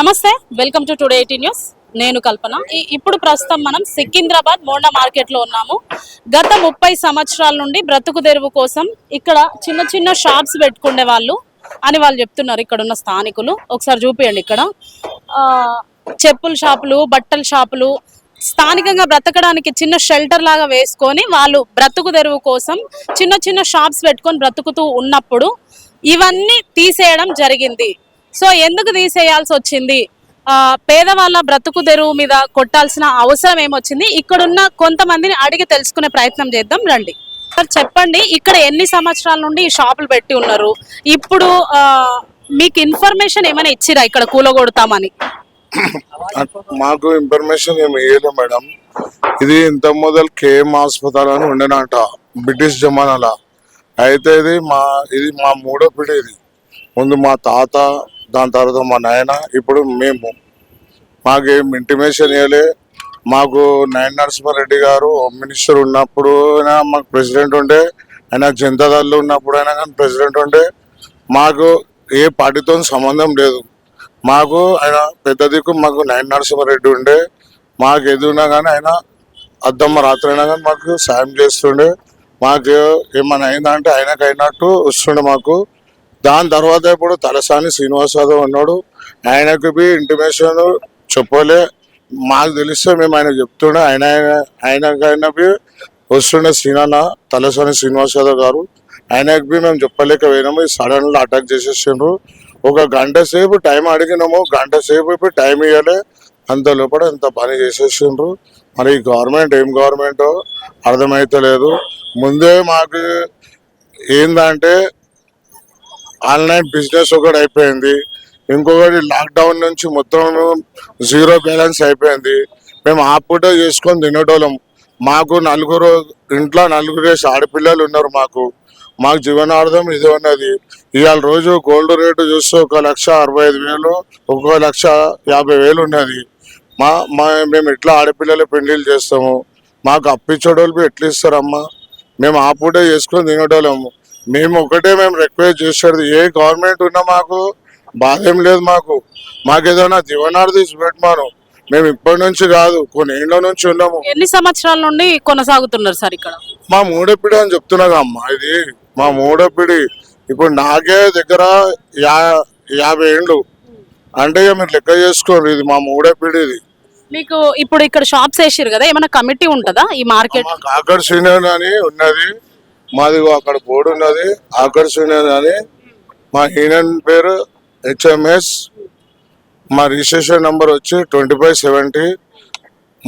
నమస్తే, welcome to today 18 news. నేను కల్పన. ఇప్పుడు ప్రస్తుతం మనం సికింద్రాబాద్ మోండా మార్కెట్లో ఉన్నాము. గత 30 సంవత్సరాల నుండి బ్రతుకు తెరువు కోసం ఇక్కడ చిన్న చిన్న షాప్స్ పెట్టుకునే వాళ్ళు అని వాళ్ళు చెప్తున్నారు. ఇక్కడ ఉన్న స్థానికులు ఒకసారి చూపియండి. ఇక్కడ చెప్పుల షాపులు, బట్టల షాపులు, స్థానికంగా బ్రతకడానికి చిన్న షెల్టర్ లాగా వేసుకొని వాళ్ళు బ్రతుకు తెరువు కోసం చిన్న చిన్న షాప్స్ పెట్టుకొని బ్రతుకుతూ ఉన్నప్పుడు ఇవన్నీ తీసేయడం జరిగింది. సో ఎందుకు తీసేయాల్సి వచ్చింది, పేదవాళ్ళ బ్రతుకు తెరువు మీద కొట్టాల్సిన అవసరం ఏమొచ్చింది, ఇక్కడున్న కొంతమందిని అడిగి తెలుసుకునే ప్రయత్నం చేద్దాం రండి. సార్ చెప్పండి, ఇక్కడ ఎన్ని సంవత్సరాల నుండి ఈ షాపులు పెట్టి ఉన్నారు? ఇప్పుడు మీకు ఇన్ఫర్మేషన్ ఏమైనా ఇచ్చిరా ఇక్కడ కూలగొడతామని? మాకు ఇన్ఫర్మేషన్ ఏమి ఇవ్వలేదు మేడం. ఇది ఇంత మొదలు కేఎం హాస్పిటల్ అని ఉండేనట బ్రిటిష్ జమానాలో. అయితే ఇది మా మూడో పిడి. ఇది ముందు మా తాత, దాని తర్వాత మా నాయన, ఇప్పుడు మేము. మాకేం ఇంటిమేషన్ ఇవ్వలే. మాకు నయన నరసింహారెడ్డి గారు హోమ్ మినిస్టర్ ఉన్నప్పుడు అయినా మాకు ప్రెసిడెంట్ ఉండే, ఆయన జనతాదళ్ళు ఉన్నప్పుడు అయినా కానీ ప్రెసిడెంట్ ఉండే. మాకు ఏ పార్టీతో సంబంధం లేదు. మాకు ఆయన పెద్ద దిక్కు మాకు నయన నరసింహారెడ్డి ఉండే. మాకు ఎదురున్నా కానీ ఆయన అద్దమ్మ రాత్రి అయినా కానీ మాకు సాయం చేస్తుండే. మాకు ఏమైనా అయిందంటే ఆయనకు అయినట్టు వస్తుండే మాకు. దాని తర్వాత ఇప్పుడు తలసాని శ్రీనివాస్ యాదవ్ ఉన్నాడు. ఆయనకు బి ఇంటిమేషన్ చెప్పలే. మాకు తెలిస్తే మేము ఆయన చెప్తుండే. ఆయనకైనా బి వస్తుండే శ్రీనాన్న తలసాని శ్రీనివాస్ యాదవ్ గారు. ఆయనకు బి మేము చెప్పలేకపోయినాము. సడన్గా అటాక్ చేసేసిండ్రు. ఒక గంట సేపు టైం అడిగినాము, గంట సేపు ఇప్పుడు టైం ఇవ్వలే. అంత లోపల ఇంత పని చేసేసిండ్రు. మరి ఈ గవర్నమెంట్ ఏం గవర్నమెంటో అర్థమైతలేదు. ముందే మాకు ఏందంటే ఆన్లైన్ బిజినెస్ ఒకటి అయిపోయింది, ఇంకొకటి లాక్డౌన్ నుంచి మొత్తం జీరో బ్యాలెన్స్ అయిపోయింది. మేము ఆ పూట చేసుకొని తినేటోళ్ళం. మాకు ఇంట్లో నలుగురేసి ఆడపిల్లలు ఉన్నారు. మాకు జీవనార్థం ఇది ఉన్నది. ఇవాళ రోజు గోల్డ్ రేటు చూస్తే 1,65,000, 1,50,000 ఉన్నది. మేము ఎట్లా ఆడపిల్లల పెళ్లిళ్ళు చేస్తాము? మాకు అప్పిచ్చేటోళ్ళు ఎట్లా ఇస్తారమ్మా? మేము ఆ పూట చేసుకొని తినేటోళ్ళము. మేము రిక్వెస్ట్ చేసేది, ఏ గవర్నమెంట్ ఉన్నా మాకు బాధ ఏం లేదు. మాకు ఏదైనా జీవనార్థం పెట్టమాను. మేము ఇప్పటి నుంచి కాదు, కొన్ని ఏళ్ళ నుంచి ఉన్నాము. ఎన్ని సంవత్సరాల నుండి కొనసాగుతున్నారు సార్ ఇక్కడ? మా మూడో పిడి అని చెప్తున్నాగా అమ్మా. ఇది మా మూడో పిడి. ఇప్పుడు నాకే దగ్గర 50 ఏళ్ళు అంటే మీరు లెక్క చేసుకోండి. ఇది మా మూడో పిడి. ఇది మీకు ఇప్పుడు ఇక్కడ షాప్స్ వేసారు కదా, ఏమైనా కమిటీ ఉంటుందా ఈ మార్కెట్? ఆకర్షణ అని ఉన్నది మాది. అక్కడ బోర్డు ఉన్నది ఆకర్షణ అని. మా యూనియన్ పేరు HMS. మా రిజిస్ట్రేషన్ నంబర్ వచ్చి 2570.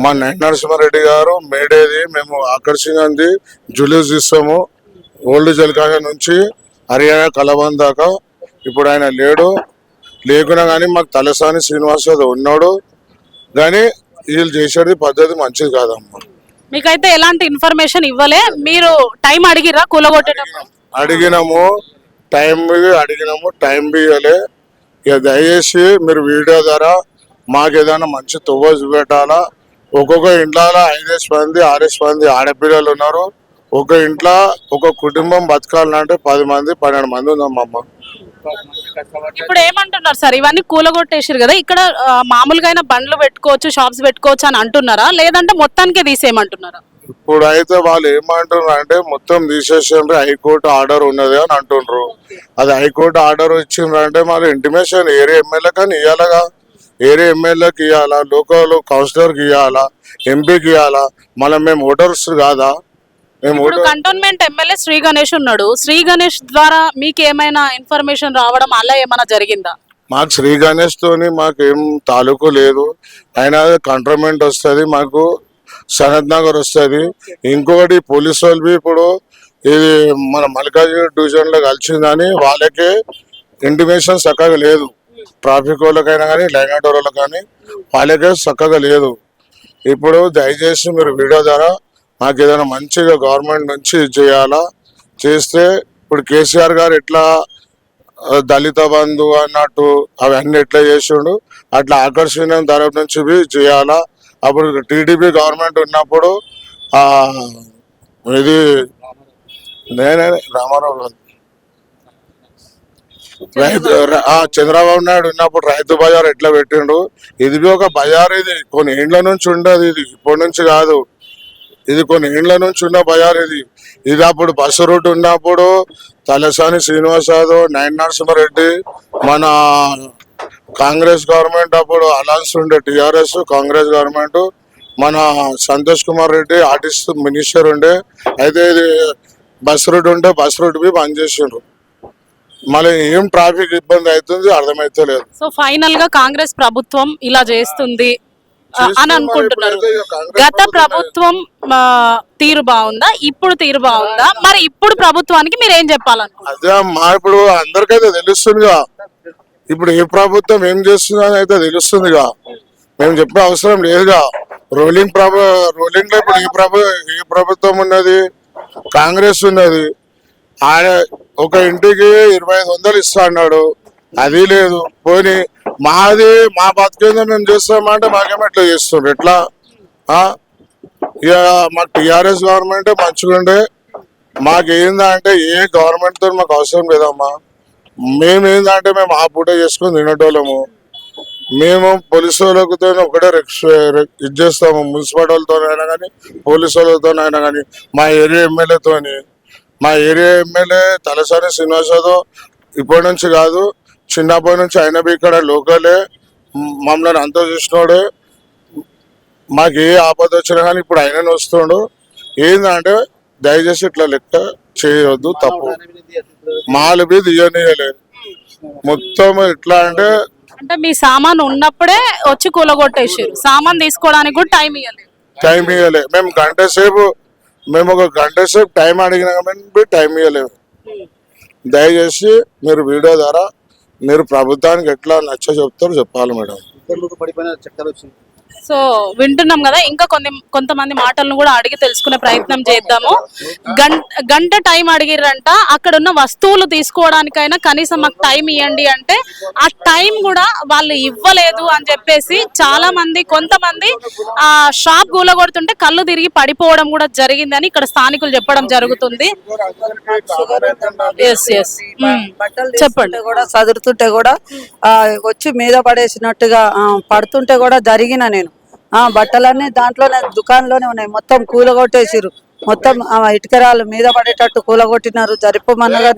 మా నయన నరసింహారెడ్డి గారు మేడేది. మేము ఆకర్షించింది జులూస్ ఇస్తాము, ఓల్డ్ జల్కాగా నుంచి హర్యానా కలబంద్ దాకా. ఇప్పుడు ఆయన లేకున్నా కానీ మాకు తలసాని శ్రీనివాస్ యాదవ్ ఉన్నాడు. కానీ వీళ్ళు చేసేది పద్ధతి మంచిది కాదమ్మా. మీకైతే ఎలాంటి ఇన్ఫర్మేషన్ ఇవ్వలే? మీరు టైం అడిగిరా కూలగొట్టేటప్పుడు? అడిగినాము, టైం ఇవ్వలే. ఇక దయచేసి మీరు వీడియో ద్వారా మాకు ఏదైనా మంచి తువ్వ చూపెట్టాలా. ఒక్కొక్క ఇంట్లో 5 మంది 6 మంది ఆడపిల్లలు ఉన్నారు. ఒక ఇంట్లో ఒక కుటుంబం బతకాలంటే 10 మంది 12 మంది ఉందమ్మా. ఇప్పుడు ఏమంటున్నారు సార్, ఇవన్నీ కూలగొట్టేసారు కదా, ఇక్కడ మామూలుగా అయినా బండ్లు పెట్టుకోవచ్చు, షాప్స్ పెట్టుకోవచ్చు అని అంటున్నారా, లేదంటే మొత్తానికే తీసేయమంటున్నారా? ఇప్పుడు అయితే వాళ్ళు ఏమంటున్నారు అంటే మొత్తం తీసేసిండ్రు, హైకోర్టు ఆర్డర్ ఉన్నది అని అంటుండ్రు. అది హైకోర్టు ఆర్డర్ ఇచ్చిండ్రంటే మరి ఇంటిమేషన్ ఏరియా ఎమ్మెల్యే కానీ ఇవ్వాలగా. ఏరియా ఎమ్మెల్యేకి ఇవ్వాలా, లోకల్ కౌన్సిలర్కి ఇవ్వాలా, ఎంపీకి ఇవ్వాలా. మళ్ళీ మేము ఓటర్స్ కాదా? కంటోన్మెంట్ ఎమ్మెల్యే శ్రీ గణేష్ ఉన్నాడు. శ్రీ గణేష్ ద్వారా మీకు ఏమైనా ఇన్ఫర్మేషన్ రావడం అలా ఏమైనా జరిగిందా? మాకు శ్రీ గణేష్ తోని మాకేం తాలూకు లేదు. ఆయన కంటోన్మెంట్ వస్తుంది, మాకు సనత్ నగర్ వస్తుంది. ఇంకొకటి పోలీసు వాళ్ళు ఇప్పుడు ఇది మన మల్కాజ్గిరి డివిజన్ లో కలిసిందని వాళ్ళకే ఇంటిమేషన్ చక్కగా లేదు. ట్రాఫిక్ వాళ్ళకైనా కానీ లైన్ ఆర్డర్ వాళ్ళకి కానీ వాళ్ళకే చక్కగా లేదు. ఇప్పుడు దయచేసి మీరు వీడియో ద్వారా మాకు ఏదైనా మంచిగా గవర్నమెంట్ నుంచి చేయాలా. చేస్తే ఇప్పుడు కేసీఆర్ గారు ఎట్లా దళిత బంధు అన్నట్టు అవన్నీ ఎట్లా చేసిండు, అట్లా ఆకర్షణ తరఫు నుంచి చేయాలా. అప్పుడు టీడీపీ గవర్నమెంట్ ఉన్నప్పుడు ఇది నేనే రామారావు చంద్రబాబు నాయుడు ఉన్నప్పుడు రైతు బజార్ ఎట్లా పెట్టిండు, ఇది బి ఒక బజార్. ఇది కొన్ని ఏండ్ల నుంచి ఉండదు, ఇది ఇప్పటి నుంచి కాదు, ఇది కొన్ని ఏండ్ల నుంచి ఉన్న బజార్. ఇది అప్పుడు బస్సు రూట్ ఉన్నప్పుడు తలసాని శ్రీనివాస్ యాదవ్, నయన నరసింహారెడ్డి, మన కాంగ్రెస్ గవర్నమెంట్ అప్పుడు అలయన్స్ ఉండే, టిఆర్ఎస్ కాంగ్రెస్ గవర్నమెంట్, మన సంతోష్ కుమార్ రెడ్డి ఆర్టిస్ట్ మినిస్టర్ ఉండే. అయితే ఇది బస్ రూట్ ఉంటే బస్ రూట్ బి బంద్ చేసిండ్రు. మళ్ళీ ఏం ట్రాఫిక్ ఇబ్బంది అవుతుంది అర్థమైతే లేదు. సో ఫైనల్ గా కాంగ్రెస్ ప్రభుత్వం ఇలా చేస్తుంది అని అనుకుంటున్నారు. గత ప్రభుత్వం తీరు బాగుందా, ఇప్పుడు తీరు బాగుందా? మరి ఇప్పుడు ప్రభుత్వానికి మీరు ఏం చెప్పాలనుకుంటున్నారు? అదే మా ఇప్పుడు అందరికైతే తెలుస్తుందిగా, ఇప్పుడు ఏ ప్రభుత్వం ఏం చేస్తుందో అని అయితే తెలుస్తుందిగా, మేము చెప్పే అవసరం లేదుగా. రోలింగ్ లో ఇప్పుడు ఏ ప్రభుత్వం ఉన్నది, కాంగ్రెస్ ఉన్నది. ఆయన ఒక ఇంటికి 2500 ఇస్తా అన్నాడు, అది లేదు. పోనీ మా బతికేందో మేము చేస్తామంటే మాకేమో ఎట్లా చేస్తుండ్రు, ఎట్లా? ఇక మాకు టిఆర్ఎస్ గవర్నమెంట్ మంచిగుండే. మాకేందంటే ఏ గవర్నమెంట్ తో మాకు అవసరం లేదమ్మా. మేమేందంటే మేము ఆ పూట చేసుకుని తినేటోళ్ళము. మేము పోలీసు వాళ్ళతో ఒకటే ఇది చేస్తాము, మున్సిపాలిటీలతోనైనా కానీ పోలీసు వాళ్ళతోనైనా కానీ. మా ఏరియా ఎమ్మెల్యేతోని, మా ఏరియా ఎమ్మెల్యే తలసాని శ్రీనివాస్ యాదవ్ ఇప్పటి నుంచి కాదు, చిన్నప్పటి నుంచి ఆయన ఇక్కడ లోకలే, మమ్మల్ని అంతా చూసినోడే. మాకు ఏ ఆపద వచ్చినా కానీ ఇప్పుడు ఆయననే వస్తుండు. ఏంటంటే దయచేసి ఇట్లా లెక్క చేయవద్దు, తప్పు. మాలు బి తీయనీయలే మొత్తం. ఎట్లా అంటే మీ సామాన్ ఉన్నప్పుడే వచ్చి కూలగొట్టేసారు, సామాన్ తీసుకోవడానికి కూడా టైం ఇవ్వలే. మేము ఒక గంట సేపు టైం అడిగినా కానీ టైం ఇవ్వలేము. దయచేసి మీరు వీడియో ద్వారా మీరు ప్రభుత్వానికి ఎట్లా నచ్చ చెప్తారో చెప్పాలి మేడం. సో వింటున్నాం కదా, ఇంకా కొంతమంది మాటలను కూడా అడిగి తెలుసుకునే ప్రయత్నం చేద్దాము. గంట టైం అడిగిర్రంట, అక్కడ ఉన్న వస్తువులు తీసుకోవడానికైనా కనీసం మాకు టైం ఇవ్వండి అంటే ఆ టైం కూడా వాళ్ళు ఇవ్వలేదు అని చెప్పేసి కొంతమంది ఆ షాప్ కూలగొడుతుంటే కళ్ళు తిరిగి పడిపోవడం కూడా జరిగిందని ఇక్కడ స్థానికులు చెప్పడం జరుగుతుంది. చెప్పండి. కూడా చదువుతుంటే కూడా వచ్చి మీద పడేసినట్టుగా పడుతుంటే కూడా జరిగిన నేను బట్టలన్నీ దాంట్లోనే దుకాణంలోనే ఉన్నాయి. మొత్తం కూలగొట్టేసిరు, మొత్తం ఇటుకరాలు మీద పడేటట్టు కూలగొట్టినారు. జరిపోమన్నా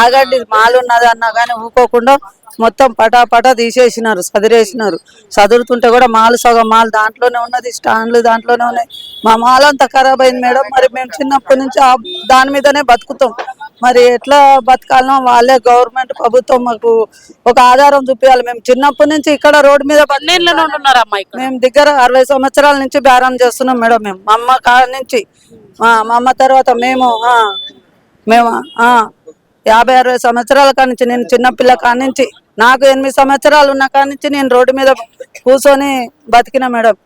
ఆగండి మాలు ఉన్నది అన్నా కానీ ఊకోకుండా మొత్తం పటా తీసేసినారు, సదిరేసినారు. చదువుతుంటే కూడా మాలు సగం మాలు దాంట్లోనే ఉన్నది, స్టాండ్లు దాంట్లోనే ఉన్నాయి. మా మాల్ అంతా ఖరాబ్ అయింది మేడం. మరి మేము చిన్నప్పటి నుంచి దాని మీదనే బతుకుతాం. మరి ఎట్లా బతకాలనో వాళ్ళే ప్రభుత్వం మాకు ఒక ఆధారం చూపించాలి. మేము చిన్నప్పటి నుంచి ఇక్కడ రోడ్డు మీద మేము దగ్గర 60 సంవత్సరాల నుంచి బేరం చేస్తున్నాం మేడం. మేము మా అమ్మ కాడ నుంచి, మా అమ్మ తర్వాత మేము 50-60 సంవత్సరాల కాడ నుంచి, నేను చిన్నపిల్ల కాడ నుంచి, నాకు 8 సంవత్సరాలు ఉన్న కాడ నుంచి నేను రోడ్డు మీద కూర్చొని బతికిన మేడం.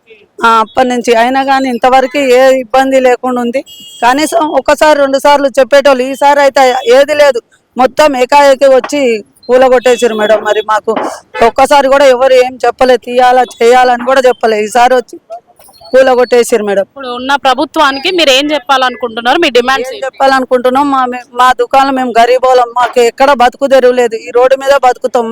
అప్పటి నుంచి అయినా కానీ ఇంతవరకు ఏ ఇబ్బంది లేకుండా ఉంది. కనీసం 1-2 సార్లు చెప్పేటోళ్ళు, ఈసారి అయితే ఏది లేదు, మొత్తం ఏకాఏకి వచ్చి కూలగొట్టేసారు మేడం. మరి మాకు ఒక్కసారి కూడా ఎవరు ఏం చెప్పలేదు, తీయాలా చేయాలని కూడా చెప్పలేదు. ఈసారి వచ్చి కూలగొట్టేసారు మేడం. ఇప్పుడు ఉన్న ప్రభుత్వానికి మీరు ఏం చెప్పాలనుకుంటున్నారు? మీ డిమాండ్ చెప్పాలనుకుంటున్నాం. మా దుకాణం మేము గరీబోళం, మాకు ఎక్కడ బతుకు తెరవలేదు. ఈ రోడ్డు మీద బతుకుతాం.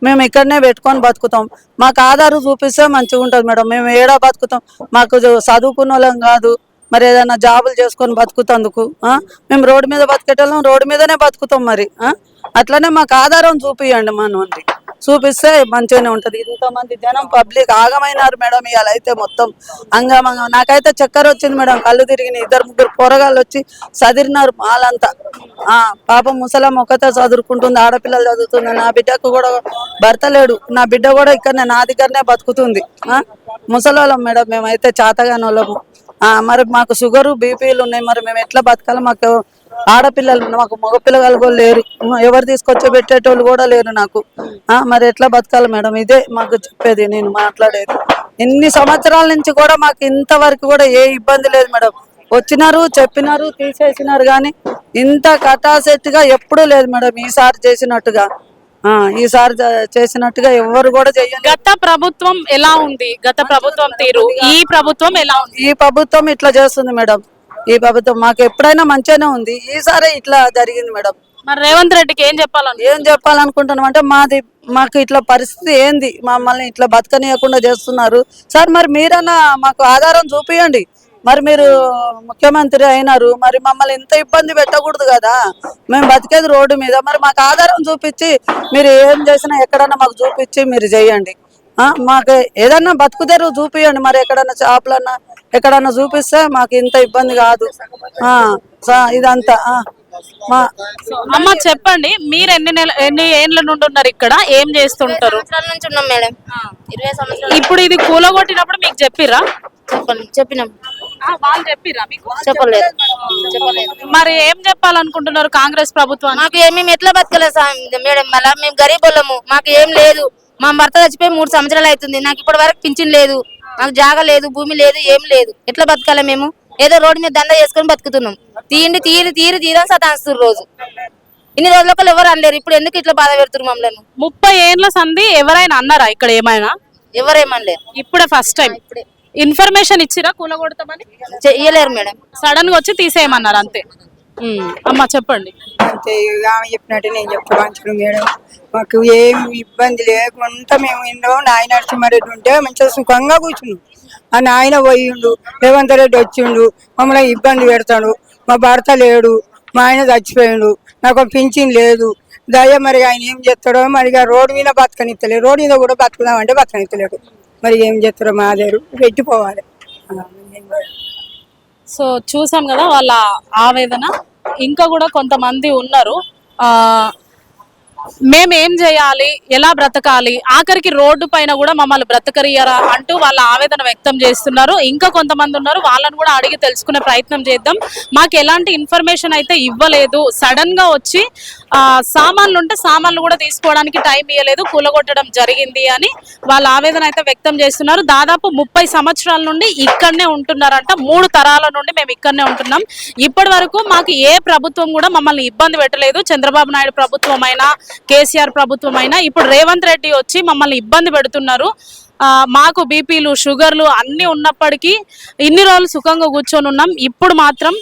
మేము ఇక్కడనే పెట్టుకొని బతుకుతాం. మాకు ఆధారు చూపిస్తే మంచిగా ఉంటుంది మేడం. మేము ఏడా బతుకుతాం, మాకు చదువుకున్న వాళ్ళం కాదు. మరి ఏదైనా జాబులు చేసుకొని బతుకుతందుకు మేము రోడ్డు మీద బతికేటోళ్ళం, రోడ్డు మీదనే బతుకుతాం. మరి అట్లనే మాకు ఆధారం చూపియండి, మనోండి చూపిస్తే మంచిగానే ఉంటది. ఇంతమంది జనం పబ్లిక్ ఆగమైనారు మేడం. ఇవాళ అయితే మొత్తం అంగమంగా, నాకైతే చక్కెర వచ్చింది మేడం, కళ్ళు తిరిగినాయి. 2-3 పోరగాళ్ళు వచ్చి చదిరినారు మాలంతా. పాపం ముసలం ఒక్కతే చదువుకుంటుంది, ఆడపిల్లలు చదువుతుంది. నా బిడ్డకు కూడా భర్త లేడు, నా బిడ్డ కూడా ఇక్కడనే నా దగ్గరనే బతుకుతుంది. ముసలోళ్ళం మేడం, మేమైతే చాతగాని వాళ్ళము. మరి మాకు షుగరు బీపీలు ఉన్నాయి. మరి మేము ఎట్లా బతకాలి? మాకు ఆడపిల్లలు, మాకు మగపిల్లలు కూడా లేరు, ఎవరు తీసుకొచ్చి పెట్టేటోళ్ళు కూడా లేరు నాకు. మరి ఎట్లా బతకాలి మేడం? ఇదే మాకు చెప్పేది, నేను మాట్లాడేది. ఇన్ని సంవత్సరాల నుంచి కూడా మాకు ఇంతవరకు కూడా ఏ ఇబ్బంది లేదు మేడం. వచ్చినారు, చెప్పినారు, తీసేసినారు, కానీ ఇంత కటాసెట్గా ఎప్పుడూ లేదు మేడం. ఈసారి చేసినట్టుగా ఎవరు కూడా చెయ్యరు. గత ప్రభుత్వం ఎలా ఉంది? గత ప్రభుత్వం తీరు, ఈ ప్రభుత్వం ఎలా ఉంది? ఈ ప్రభుత్వం ఇట్లా చేస్తుంది మేడం. ఈ ప్రభుత్వం మాకు ఎప్పుడైనా మంచిగానే ఉంది, ఈసారి ఇట్లా జరిగింది మేడం. మరి రేవంత్ రెడ్డికి ఏం చెప్పాలని ఏం చెప్పాలనుకుంటున్నాం అంటే మాకు ఇట్లా పరిస్థితి ఏంది, మమ్మల్ని ఇట్లా బతకనీయకుండా చేస్తున్నారు సార్. మరి మీరన్నా మాకు ఆధారం చూపియండి. మరి మీరు ముఖ్యమంత్రి అయినారు, మరి మమ్మల్ని ఇంత ఇబ్బంది పెట్టకూడదు కదా. మేము బతికేది రోడ్డు మీద, మరి మాకు ఆధారం చూపించి మీరు ఏం చేసినా ఎక్కడన్నా మాకు చూపించి మీరు చేయండి. మాకు ఏదన్నా బతుకుదెరువు చూపియండి. మరి ఎక్కడన్నా షాపులన్నా ఎక్కడన్నా చూపిస్తే మాకు ఇంత ఇబ్బంది కాదు. ఇదంతా అమ్మ చెప్పండి, మీరు ఎన్ని ఏండ్ల నుండి ఉన్నారు ఇక్కడ, ఏం చేస్తుంటారు? సంవత్సరాల నుంచి ఉన్నాం మేడం. 20 సంవత్సరాలు. ఇప్పుడు ఇది కూలగొట్టినప్పుడు మీకు చెప్పిరా? చెప్పినాం. వాళ్ళు చెప్పిరా మీకు? చెప్పలేదు. మరి ఏం చెప్పాలనుకుంటున్నారు కాంగ్రెస్ ప్రభుత్వం? మాకు మేము ఎట్లా బతకలేదు మేడం, మళ్ళా మేము గరీబ్ వాళ్ళము, మాకు ఏం లేదు. మా భర్త చచ్చిపోయి 3 సంవత్సరాలు అవుతుంది. నాకు ఇప్పటి వరకు పింఛన్ లేదు, నాకు జాగ లేదు, భూమి లేదు, ఏం లేదు. ఎట్లా బతకాలి మేము? ఏదో రోడ్డు మీద దండ చేసుకొని బతుకుతున్నాం. తీరని సతాస్తున్నారు రోజు. ఇన్ని రోజులకు ఎవరు అనలేరు, ఇప్పుడు ఎందుకు ఇట్లా బాధ పెడుతున్నారు మమ్మల్ని? 30 ఏండ్ల సంధి ఎవరైనా అన్నారా ఇక్కడ ఏమైనా? ఎవరేమనలేరు. ఇప్పుడే ఫస్ట్ టైం ఇన్ఫర్మేషన్ ఇచ్చిరా కూలగొడతామని? ఇయ్యలేరు మేడం, సడన్ గా వచ్చి తీసేయమన్నారు అంతే. అమ్మ చెప్పండి. అంతే ఆమె చెప్పినట్టు నేను చెప్తాను మేడం. మాకు ఏం ఇబ్బంది లేకుండా మేము ఎన్నో నాయన నరసింహారెడ్డి ఉంటే మంచిగా సుఖంగా కూర్చున్నాం. ఆ నాయన పోయిండు, రేవంత్ రెడ్డి వచ్చిండు, మమ్మల్ని ఇబ్బంది పెడతాడు. మా భర్త లేడు, మా ఆయన చచ్చిపోయిండు, నాకు పింఛన్ లేదు. దయ మరి ఆయన ఏం చేస్తాడో మరి. రోడ్డు మీద బతకనిస్తలేడు, రోడ్డు మీద కూడా బతుకుదామంటే బతకనిస్తలేడు. మరి ఏం చేస్తారో మా దగ్గర పెట్టిపోవాలి. సో చూసాం కదా వాళ్ళ ఆవేదన. ఇంకా కూడా కొంతమంది ఉన్నారు, మేమేం చేయాలి, ఎలా బ్రతకాలి, ఆఖరికి రోడ్డు పైన కూడా మమ్మల్ని బ్రతకరియరా అంటూ వాళ్ళ ఆవేదన వ్యక్తం చేస్తున్నారు. ఇంకా కొంతమంది ఉన్నారు, వాళ్ళని కూడా అడిగి తెలుసుకునే ప్రయత్నం చేద్దాం. మాకు ఎలాంటి ఇన్ఫర్మేషన్ అయితే ఇవ్వలేదు, సడన్ గా వచ్చి సామాన్లు ఉంటే సామాన్లు కూడా తీసుకోవడానికి టైం ఇవ్వలేదు, కూలగొట్టడం జరిగింది అని వాళ్ళ ఆవేదన అయితే వ్యక్తం చేస్తున్నారు. దాదాపు 30 సంవత్సరాల నుండి ఇక్కడనే ఉంటున్నారంట. 3 తరాల నుండి మేము ఇక్కడనే ఉంటున్నాం. ఇప్పటి వరకు మాకు ఏ ప్రభుత్వం కూడా మమ్మల్ని ఇబ్బంది పెట్టలేదు. చంద్రబాబు నాయుడు ప్రభుత్వం అయినా, కేసీఆర్ ప్రభుత్వం అయినా, ఇప్పుడు రేవంత్ రెడ్డి వచ్చి మమ్మల్ని ఇబ్బంది పెడుతున్నారు. మాకు బీపీలు, షుగర్లు అన్ని ఉన్నప్పటికీ ఇన్ని రోజులు సుఖంగా కూర్చొని ఉన్నాం. ఇప్పుడు మాత్రం